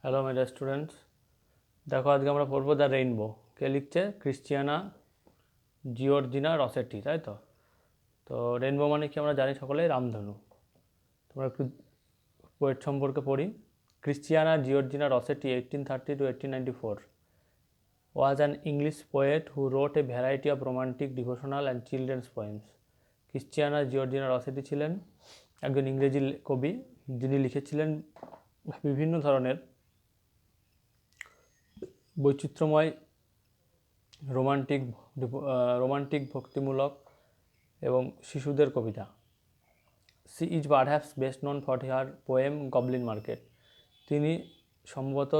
Hello my dear students, দেখো আজকে আমরা পড়বো দ্য রেইনবো। কে লিখছে? ক্রিশ্চিয়ানা জিওর্জিনা রসেটি, তাই তো। তো রেইনবো মানে কি আমরা জানি সকলেই, রামধনু। তোমরা একটু পোয়েট সম্পর্কে পড়ি। Christina Georgina Rossetti 1830 to 1894 was an English poet who wrote a variety of romantic, devotional and children's poems. Christina Georgina Rossetti ছিলেন একজন ইংরেজি কবি, যিনি লিখেছিলেন বিভিন্ন ধরনের বৈচিত্র্যময় রোমান্টিক ভক্তিমূলক এবং শিশুদের কবিতা। She is perhaps best known for her poem Goblin Market. তিনি সম্ভবত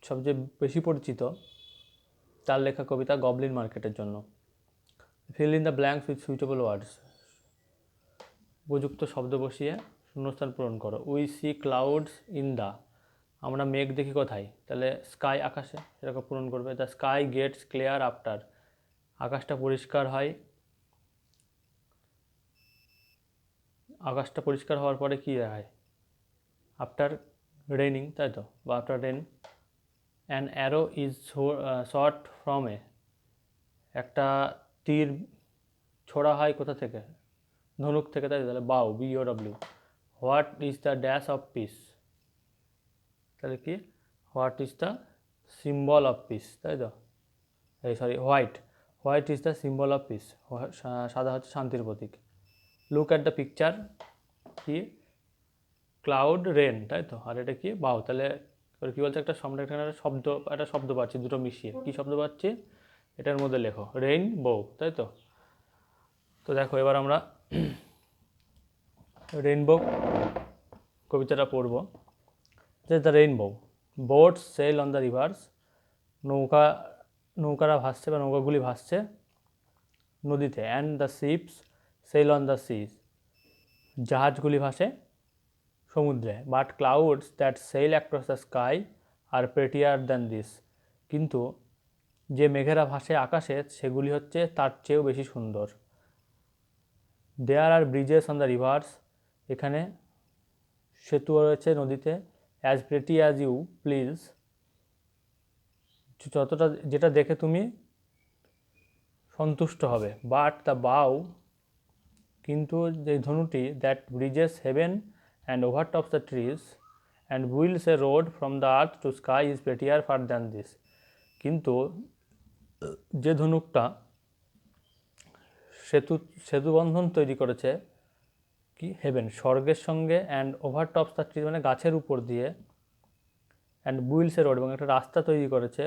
সবচেয়ে বেশি পরিচিত তার লেখা কবিতা গবলিন মার্কেটের জন্য। Fill in the blanks with suitable words. উপযুক্ত শব্দ বসিয়ে শূন্যস্থান পূরণ করো। We see clouds in the. আমরা মেঘ দেখি কোথায়? তাহলে স্কাই, আকাশে, সেটাকে পূরণ করবে। The sky gets clear after. আকাশটা পরিষ্কার হয়, আকাশটা পরিষ্কার হওয়ার পরে কী হয়? আফটার রেনিং, তাই তো, বা after rain. An arrow is shot from a. একটা তীর ছোড়া হয় কোথা থেকে? ধনুক থেকে, তাই তো, তাহলে বাউ, BOW। What is the dash of piece? তাহলে কি? What is the symbol of piece, তাই তো। White is the symbol of piece. সাদা হচ্ছে শান্তির প্রতীক। লুক অ্যাট দ্য পিকচার, কি? ক্লাউড, রেন, তাই তো। আর এটা কি? বাউ। তাহলে এবার কী বলছে? একটা শব্দ পাচ্ছি দুটো মিশিয়ে। কী শব্দ পাচ্ছি? এটার মধ্যে লেখো রেইন বউ, তাই তো। তো দেখো এবার আমরা রেইনবো কবিতাটা পড়ব। The rainbow. Boats sail on the rivers. নৌকারা ভাসছে বা নৌকাগুলি ভাসছে নদীতে। And the ships sail on the seas. জাহাজগুলি ভাসে সমুদ্রে। But clouds that sail across the sky are prettier than this. কিন্তু যে মেঘেরা ভাসে আকাশে সেগুলি হচ্ছে তার চেয়েও বেশি সুন্দর। There are bridges on the rivers. এখানে সেতু রয়েছে নদীতে। As pretty as you please. যেটা দেখে তুমি সন্তুষ্ট হবে। বাট দ্য বাউ, কিন্তু যে ধনুটি, that bridges heaven and overtops the trees and builds a road from the earth to sky is prettier far than this. কিন্তু যে ধনুকটা সেতুবন্ধন তৈরি করেছে, কি? হেভেন, স্বর্গের সঙ্গে, অ্যান্ড ওভারটপস দ্য ট্রিজ মানে গাছের উপর দিয়ে, অ্যান্ড বুইল্ডস এ রোড এবং একটা রাস্তা তৈরি করেছে,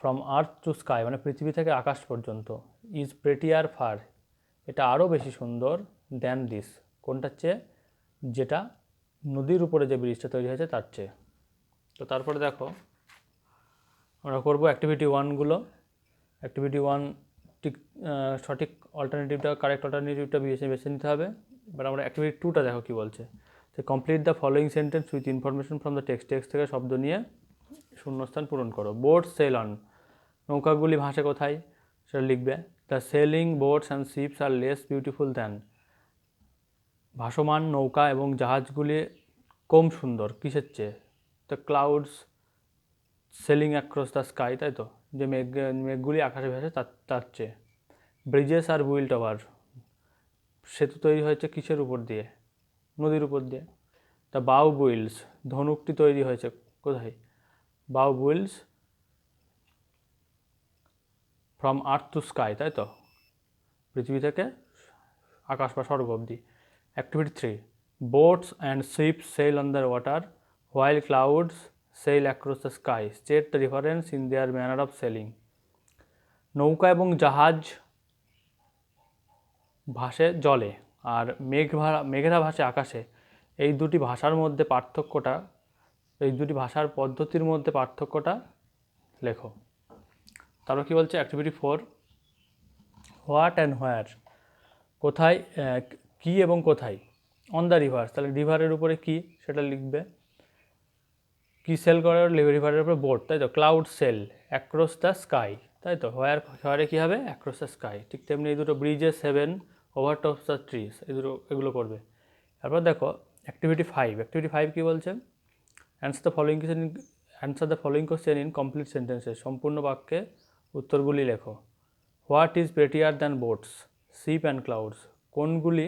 ফ্রম আর্থ টু স্কাই মানে পৃথিবী থেকে আকাশ পর্যন্ত, ইজ প্রেটিয়ার ফার, এটা আরও বেশি সুন্দর, দ্যান দিস, কোনটার চেয়ে? যেটা নদীর উপরে যে ব্রিজটা তৈরি হয়েছে তার চেয়ে। তো তারপরে দেখো আমরা করবো অ্যাক্টিভিটি 1গুলো। অ্যাক্টিভিটি 1 ঠিক সঠিক কারেক্ট অল্টারনেটিভটা বেছে নিতে হবে। এবার আমরা অ্যাক্টিভিটি 2টা দেখো কী বলছে। তো complete the following sentence with information from the text থেকে শব্দ নিয়ে শূন্যস্থান পূরণ করো। Boats sail on. নৌকাগুলি ভাসে কোথায়? সেটা লিখবে। The sailing boats and ships are less beautiful than. ভাসমান নৌকা এবং জাহাজগুলি কম সুন্দর কিসের চেয়ে? The clouds sailing across the sky, তাই তো, যে মেঘগুলি আকাশে ভেসে তার চেয়ে। Bridges are built over. সেতু তৈরি হয়েছে কিসের উপর দিয়ে? নদীর উপর দিয়ে। দ্য বাউ বুইল্ডস। ধনুকটি তৈরি হয়েছে কোথায়? Bow builds from earth to sky, তাই তো, পৃথিবী থেকে আকাশ বা স্বর্গ অবধি। Activity 3, boats and ships sail on the water while clouds sail across the sky. State the difference in their manner of sailing. নৌকা এবং জাহাজ ভাসে জলে আর মেঘেরা ভাসে আকাশে। এই দুটি ভাষার পদ্ধতির মধ্যে পার্থক্যটা লেখো। তারপর কী বলছে? Activity 4, what and where. কোথায়, কি এবং কোথায়। অন দ্য রিভার্স, তাহলে রিভারের উপরে কি সেটা লিখবে। কি সেল করে? রিভারের উপরে বোট, তাই তো। Cloud sail across the sky, তাই তো। হোয়ারে কী হবে? Across the sky. ঠিক তেমনি এই দুটো bridges heaven overtops the trees, এগুলো করবে। তারপর দেখো অ্যাক্টিভিটি 5 কী বলছে? Answer the following question in complete sentences, সম্পূর্ণ বাক্যে উত্তরগুলি লেখো। What is prettier than boats, ship and clouds, কোনগুলি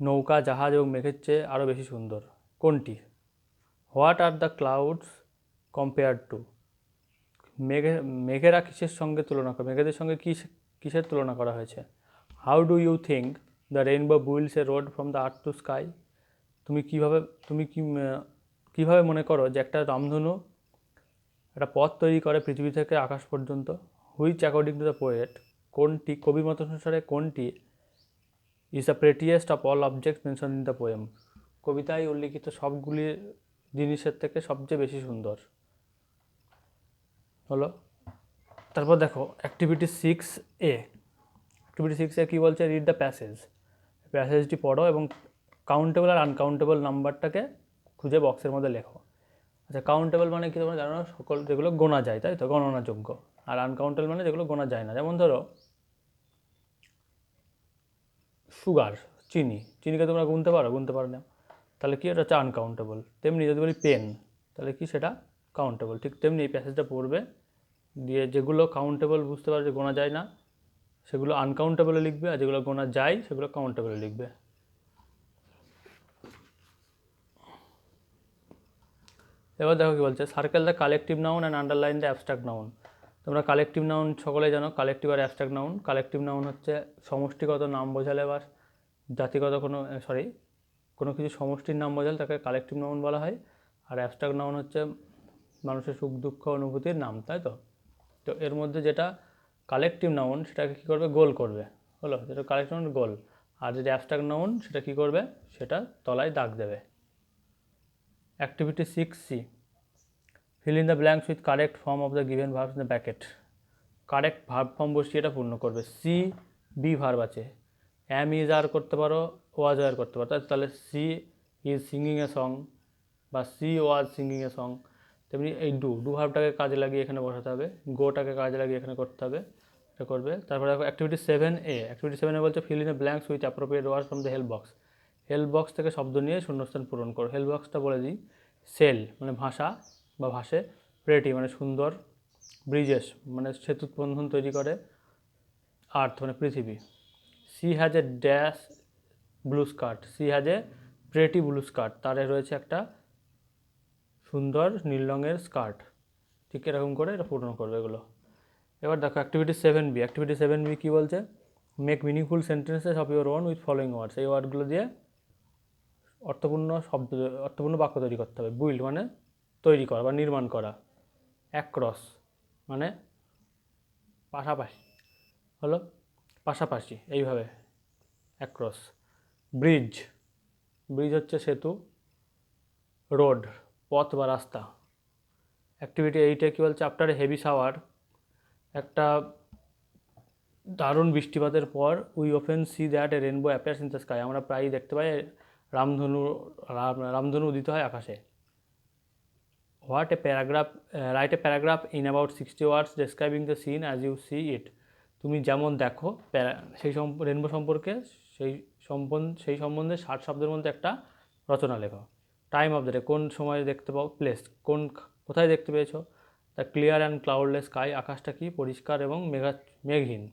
নৌকা, জাহাজ এবং মেঘের চেয়ে আরও বেশি সুন্দর, কোনটি? What are the clouds compared to, মেঘেরা কিসের সঙ্গে তুলনা করা, মেঘেদের সঙ্গে কিসের তুলনা করা হয়েছে? How do you think the rainbow builds a road from the earth to sky, তুমি কীভাবে মনে করো যে একটা রামধনু একটা পথ তৈরি করে পৃথিবী থেকে আকাশ পর্যন্ত? Which according to the poet, কোনটি, কবির মত অনুসারে কোনটি, is the prettiest of all objects mention in the poem, কবিতায় উল্লিখিত সবগুলি জিনিসের থেকে সবচেয়ে বেশি সুন্দর হলো। তারপর দেখো অ্যাক্টিভিটি 6A, অ্যাক্টিভিটি 6A কী বলছে? রিড দ্য প্যাসেজটি পড়ো এবং কাউন্টেবল আর আনকাউন্টেবল নাম্বারটাকে খুঁজে বক্সের মধ্যে লেখো। আচ্ছা, কাউন্টেবল মানে কি তোমরা জানো, সকল যেগুলো গোনা যায়, তাই তো, গণনাযোগ্য। আর আনকাউন্টেবল মানে যেগুলো গোনা যায় না, যেমন ধরো সুগার, চিনিকে তোমরা গুনতে পারো না, তাহলে কি, এটা হচ্ছে আনকাউন্টেবল। তেমনি যদি বলি পেন, তাহলে কি সেটা কাউন্টেবল। ঠিক তেমনি এই প্যাসেজটা পড়বে, দিয়ে যেগুলো কাউন্টেবল বুঝতে পারো যে গোনা যায় না সেগুলো আনকাউন্টেবলে লিখবে, আর যেগুলো গোনা যায় সেগুলো কাউন্টেবলে লিখবে। এবার দেখো কী বলছে, circle the collective noun and underline the abstract noun. তোমরা কালেকটিভ নাউন সকলেই জানো, কালেকটিভ আর অ্যাবস্ট্রাক্ট নাউন। কালেকটিভ নাউন হচ্ছে সমষ্টিগত নাম বোঝালে বা জাতিগত কোনো কিছু সমষ্টির নাম বোঝালে তাকে কালেকটিভ নাউন বলা হয়। আর অ্যাবস্ট্রাক্ট নাউন হচ্ছে মানুষের সুখ দুঃখ অনুভূতির নাম, তাই তো। তো এর মধ্যে যেটা কালেকটিভ নাউন সেটাকে কী করবে, গোল করবে, হলো, যেটা কালেকটিভ নাউন গোল। আর যেটা অ্যাবস্ট্রাক্ট নাউন সেটা কী করবে, সেটা তলায় দাগ দেবে। Activity 6C, fill in the blanks with correct form of the given verbs in the bracket. Correct verb form বসিয়ে এটা পূর্ণ করবে। সি বি ভার্ব আছে, অ্যাম ইজ আর করতে পারো, ওয়াজ আর করতে পারো, তাহলে she is singing a song বা she was singing a song. তেমনি এই ডু ভার্বটাকে কাজে লাগিয়ে এখানে বসাতে হবে, গোটাকে কাজে লাগিয়ে এখানে করতে হবে, এটা করবে। তারপরে দেখো অ্যাক্টিভিটি 7A, অ্যাক্টিভিটি 7A বলছে fill in the blanks with appropriate words from the help box. Help box থেকে শব্দ নিয়ে শূন্যস্থান পূরণ করো। হেল্প বক্সটা বলে দিই, সেল মানে ভাষা বা ভাষে, প্রেটি মানে সুন্দর, ব্রিজেস মানে সেতু বন্ধন তৈরি করে, আর্থ মানে পৃথিবী। She has a dash blue skirt, she has a pretty blue skirt, তার রয়েছে একটা সুন্দর নীল রঙের স্কার্ট। ঠিক এরকম করে এটা পূর্ণ করবে এগুলো। এবার দেখো অ্যাক্টিভিটি 7B, অ্যাক্টিভিটি 7B কী বলছে, make meaningful sentences of your own with following words. এই ওয়ার্ডগুলো দিয়ে অর্থপূর্ণ বাক্য তৈরি করতে হবে। বিল্ড মানে তৈরি করা বা নির্মাণ করা, অ্যাক্রস মানে পাশাপাশি, হলো পাশাপাশি, এইভাবে অ্যাক্রস। ব্রিজ হচ্ছে সেতু, রোড পথ বা রাস্তা। অ্যাক্টিভিটি 8 কী বলছে, আফটার এ হেভি শাওয়ার, একটা দারুণ বৃষ্টিপাতের পর, we often see that a rainbow appears in the sky, আমরা প্রায়ই দেখতে পাই রামধনু উদিত হয় আকাশে। Write a paragraph in about 60 words describing the scene as you see it, তুমি যেমন দেখো সেই রেনবো সম্পর্কে সেই সম্বন্ধে 60 শব্দের মধ্যে একটা রচনা লেখো। টাইম অফ দ্য ডে, কোন সময় দেখতে পাও, প্লেস কোথায় দেখতে পেয়েছো, the clear and cloudless sky, আকাশটা কি পরিষ্কার এবং মেঘহীন।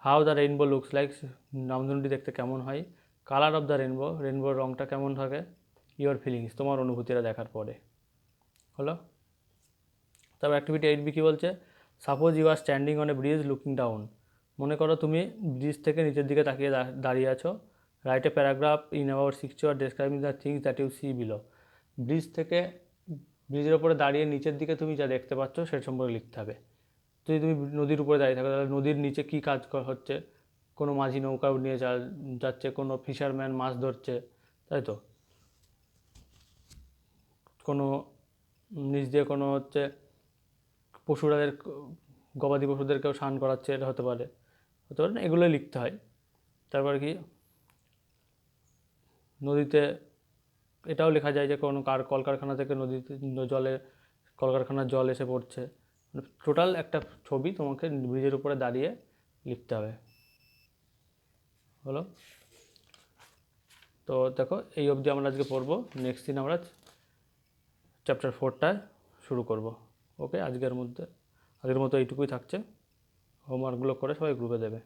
How the rainbow looks like, রামধনুটি দেখতে কেমন হয়। কালার অফ দ্য রেনবোর রঙটা কেমন থাকে। ইয়োর ফিলিংস, তোমার অনুভূতিটা দেখার পরে, হলো। তারপর অ্যাক্টিভিটি 8B কী বলছে, suppose you are standing on a bridge looking down, মনে করো তুমি ব্রিজ থেকে নিচের দিকে তাকিয়ে দাঁড়িয়ে আছো। Write a paragraph in about 60 word describing the things that you see below, ব্রিজের ওপরে দাঁড়িয়ে নিচের দিকে তুমি যা দেখতে পাচ্ছ সেটা সম্পর্কে লিখতে হবে। যদি তুমি নদীর উপরে দাঁড়িয়ে থাকো তাহলে নদীর নিচে কী কাজ হচ্ছে, কোনো মাঝি নৌকা নিয়ে যাচ্ছে, কোনো ফিশারম্যান মাছ ধরছে, তাই তো, কোনো নিচ দিয়ে কোনো গবাদি পশুদেরকেও স্নান করাচ্ছে, এটা হতে পারে না, এগুলোই লিখতে হয়। তারপর কি নদীতে এটাও লেখা যায় যে কোনো কলকারখানা থেকে নদীতে কলকারখানার জল এসে পড়ছে। টোটাল একটা ছবি তোমাকে ব্রিজের উপরে দাঁড়িয়ে লিখতে হবে, হলো। তো দেখো এই অবধি আমরা আজকে পড়বো, নেক্সট দিন আমরা চ্যাপ্টার 4টায় শুরু করব। ওকে, আজকের মতো এইটুকুই থাকছে। হোমওয়ার্কগুলো করে সবাই গ্রুপে দেবে।